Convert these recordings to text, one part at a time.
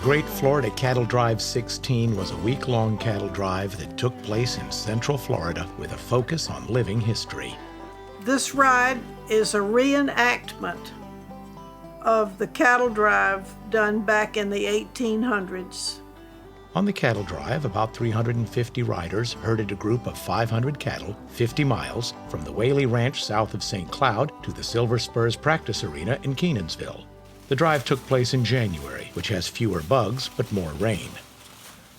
Great Florida Cattle Drive 16 was a week-long cattle drive that took place in Central Florida with a focus on living history. This ride is a reenactment of the cattle drive done back in the 1800s. On the cattle drive, about 350 riders herded a group of 500 cattle 50 miles from the Whaley Ranch south of St. Cloud to the Silver Spurs practice arena in Kenansville. The drive took place in January, which has fewer bugs but more rain.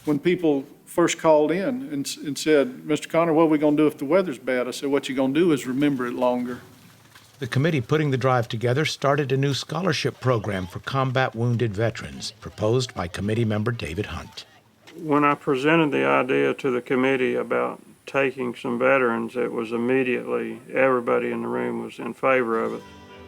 When people first called in and said, Mr. Connor, what are we going to do if the weather's bad? I said, what you're going to do is remember it longer. The committee putting the drive together started a new scholarship program for combat wounded veterans, proposed by committee member David Hunt. When I presented the idea to the committee about taking some veterans, it was immediately, everybody in the room was in favor of it.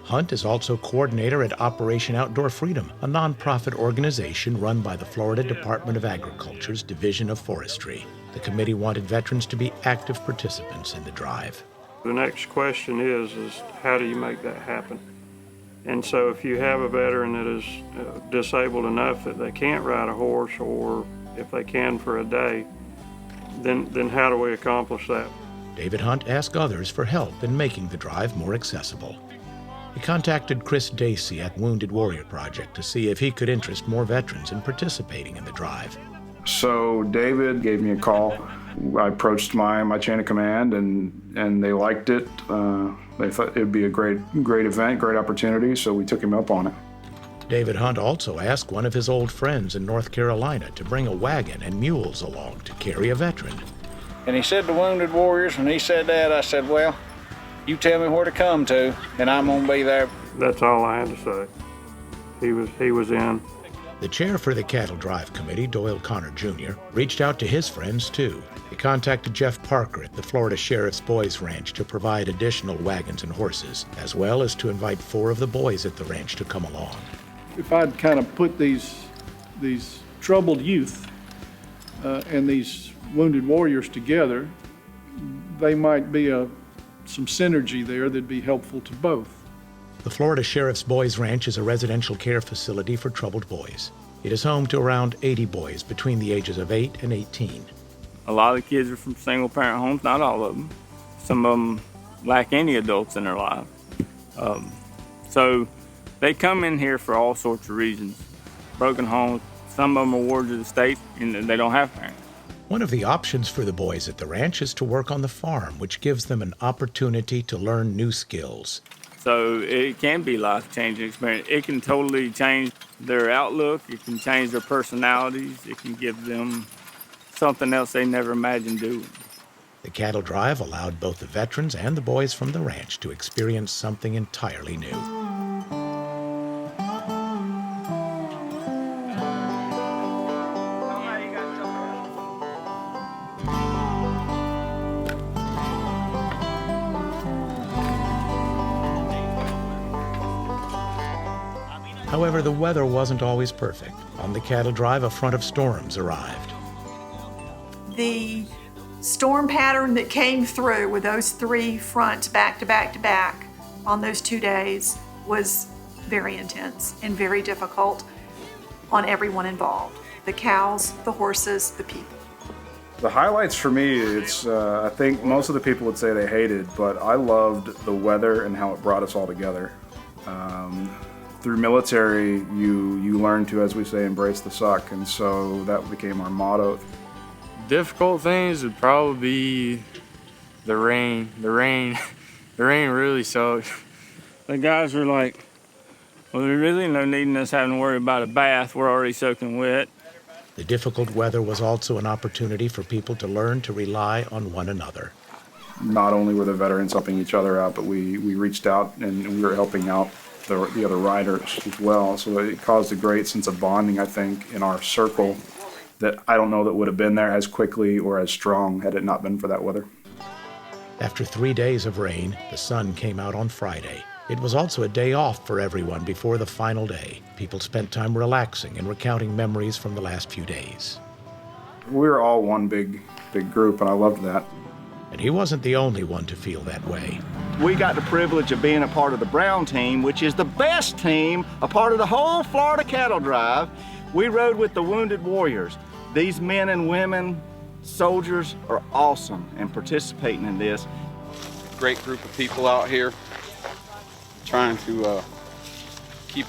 Hunt is also coordinator at Operation Outdoor Freedom, a nonprofit organization run by the Florida Department of Agriculture's Division of Forestry. The committee wanted veterans to be active participants in the drive. The next question is how do you make that happen? And so if you have a veteran that is disabled enough that they can't ride a horse, or if they can for a day, then how do we accomplish that? David Hunt asked others for help in making the drive more accessible. He contacted Chris Dacey at Wounded Warrior Project to see if he could interest more veterans in participating in the drive. So David gave me a call. I approached my chain of command, and they liked it. They thought it'd be a great event, great opportunity, so we took him up on it. David Hunt also asked one of his old friends in North Carolina to bring a wagon and mules along to carry a veteran. And he said the Wounded Warriors, when he said that, I said, well, you tell me where to come to, and I'm gonna be there. That's all I had to say. He was in. The chair for the Cattle Drive Committee, Doyle Connor Jr., reached out to his friends too. He contacted Jeff Parker at the Florida Sheriff's Boys Ranch to provide additional wagons and horses, as well as to invite 4 of the boys at the ranch to come along. If I'd kind of put these troubled youth and these wounded warriors together, they might be some synergy there that'd be helpful to both. The Florida Sheriff's Boys Ranch is a residential care facility for troubled boys. It is home to around 80 boys between the ages of 8 and 18. A lot of the kids are from single-parent homes, not all of them. Some of them lack any adults in their life. So they come in here for all sorts of reasons. Broken homes, some of them are wards of the state, and they don't have parents. One of the options for the boys at the ranch is to work on the farm, which gives them an opportunity to learn new skills. So it can be a life-changing experience. It can totally change their outlook. It can change their personalities. It can give them something else they never imagined doing. The cattle drive allowed both the veterans and the boys from the ranch to experience something entirely new. However, the weather wasn't always perfect. On the cattle drive, a front of storms arrived. The storm pattern that came through with those 3 fronts back to back to back on those 2 days was very intense and very difficult on everyone involved. The cows, the horses, the people. The highlights for me, it's I think most of the people would say they hated, but I loved the weather and how it brought us all together. Through military, you learn to, as we say, embrace the suck, and so that became our motto. Difficult things would probably be the rain. The rain really sucked. The guys were like, well, there's really no needing us having to worry about a bath. We're already soaking wet. The difficult weather was also an opportunity for people to learn to rely on one another. Not only were the veterans helping each other out, but we reached out and we were helping out the other riders as well. So it caused a great sense of bonding, I think, in our circle that I don't know that would have been there as quickly or as strong had it not been for that weather. After 3 days of rain, the sun came out on Friday. It was also a day off for everyone before the final day. People spent time relaxing and recounting memories from the last few days. We were all one big group, and I loved that. And he wasn't the only one to feel that way. We got the privilege of being a part of the Brown team, which is the best team, a part of the whole Florida Cattle Drive. We rode with the Wounded Warriors. These men and women, soldiers, are awesome and participating in this. Great group of people out here trying to keep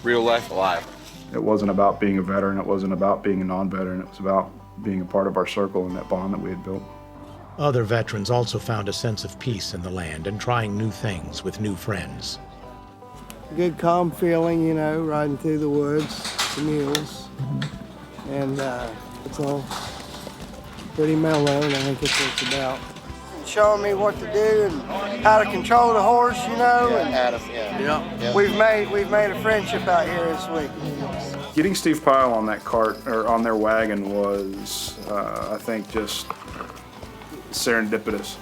real life alive. It wasn't about being a veteran, it wasn't about being a non-veteran, it was about being a part of our circle and that bond that we had built. Other veterans also found a sense of peace in the land and trying new things with new friends. Good calm feeling, you know, riding through the woods, the mules, and it's all pretty mellow, and I think that's what it's about. Showing me what to do and how to control the horse, you know. And we've made a friendship out here this week. Getting Steve Pyle on that cart, or on their wagon, was, I think, just serendipitous.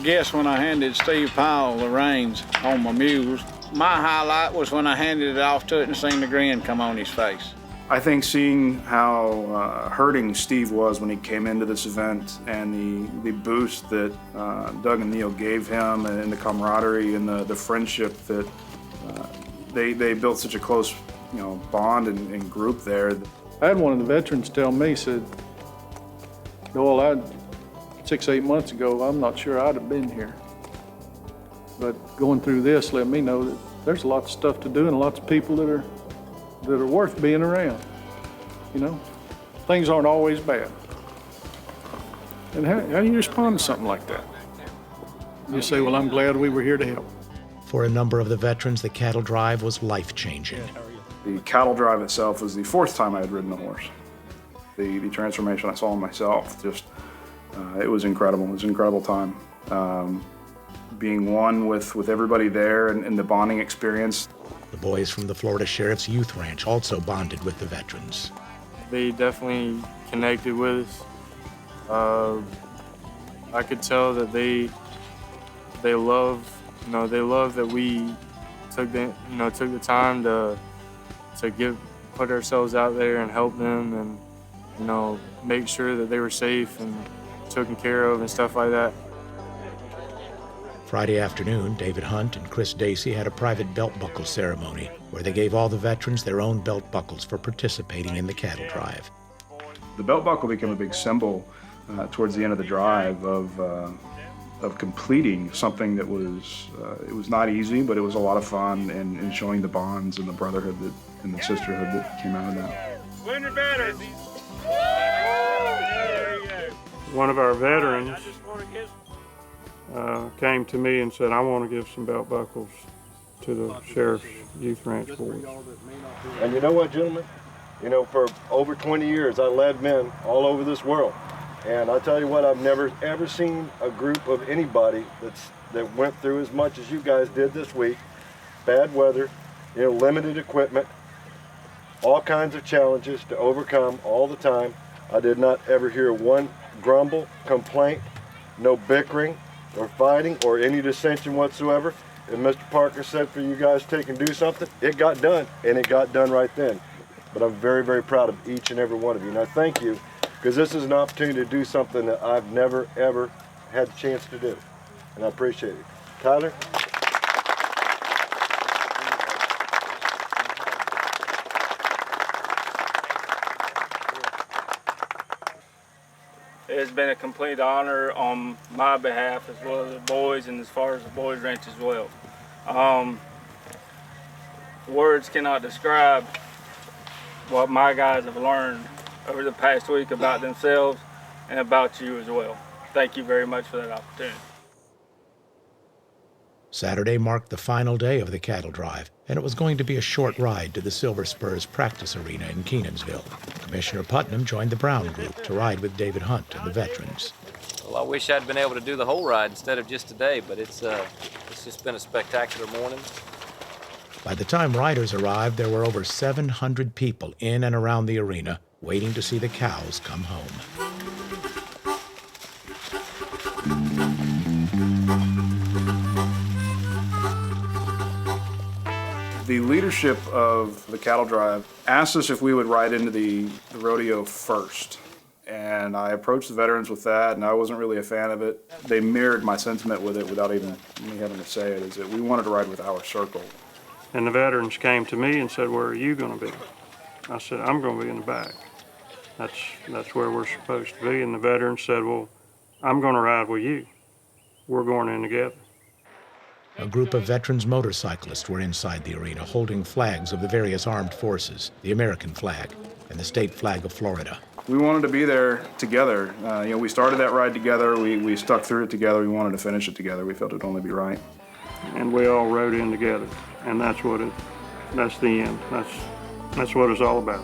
Guess when I handed Steve Powell the reins on my mules, my highlight was when I handed it off to it and seen the grin come on his face. I think seeing how hurting Steve was when he came into this event and the boost that Doug and Neil gave him and the camaraderie and the friendship that they built such a close bond and group there. I had one of the veterans tell me, said, Noel, 6-8 months ago, I'm not sure I'd have been here. But going through this let me know that there's lots of stuff to do and lots of people that are worth being around. You know, things aren't always bad. And how do you respond to something like that? You say, well, I'm glad we were here to help. For a number of the veterans, the cattle drive was life-changing. The cattle drive itself was the fourth time I had ridden a horse. The transformation I saw in myself, just, it was incredible. It was an incredible time. Being one with everybody there and the bonding experience. The boys from the Florida Sheriff's Youth Ranch also bonded with the veterans. They definitely connected with us. I could tell that they love, they love that we took the time to put ourselves out there and help them and make sure that they were safe and taken care of and stuff like that. Friday afternoon, David Hunt and Chris Dacey had a private belt buckle ceremony where they gave all the veterans their own belt buckles for participating in the cattle drive. The belt buckle became a big symbol towards the end of the drive of completing something that was, it was not easy, but it was a lot of fun and showing the bonds and the brotherhood and the sisterhood that came out of that. Wounded veterans! One of our veterans came to me and said, I want to give some belt buckles to the Sheriff's Youth Ranch boys. And you know what, gentlemen? For over 20 years, I led men all over this world. And I tell you what, I've never ever seen a group of anybody that went through as much as you guys did this week. Bad weather, limited equipment, all kinds of challenges to overcome all the time. I did not ever hear one grumble, complaint, no bickering or fighting or any dissension whatsoever. And Mr. Parker said for you guys to take and do something, it got done, and it got done right then. But I'm very, very proud of each and every one of you. And I thank you, because this is an opportunity to do something that I've never, ever had the chance to do. And I appreciate it. Tyler? It's been a complete honor on my behalf as well as the boys and as far as the boys' ranch as well. Words cannot describe what my guys have learned over the past week about themselves and about you as well. Thank you very much for that opportunity. Saturday marked the final day of the cattle drive, and it was going to be a short ride to the Silver Spurs practice arena in Kenansville. Commissioner Putnam joined the Brown group to ride with David Hunt and the veterans. Well, I wish I'd been able to do the whole ride instead of just today, but it's just been a spectacular morning. By the time riders arrived, there were over 700 people in and around the arena waiting to see the cows come home. The leadership of the cattle drive asked us if we would ride into the rodeo first. And I approached the veterans with that, and I wasn't really a fan of it. They mirrored my sentiment with it without even me having to say it, is that we wanted to ride with our circle. And the veterans came to me and said, where are you going to be? I said, I'm going to be in the back. That's where we're supposed to be. And the veteran said, well, I'm going to ride with you. We're going in together. A group of veterans motorcyclists were inside the arena holding flags of the various armed forces, the American flag and the state flag of Florida. We wanted to be there together. We started that ride together. We stuck through it together. We wanted to finish it together. We felt it'd only be right. And we all rode in together. And that's the end. That's what it's all about.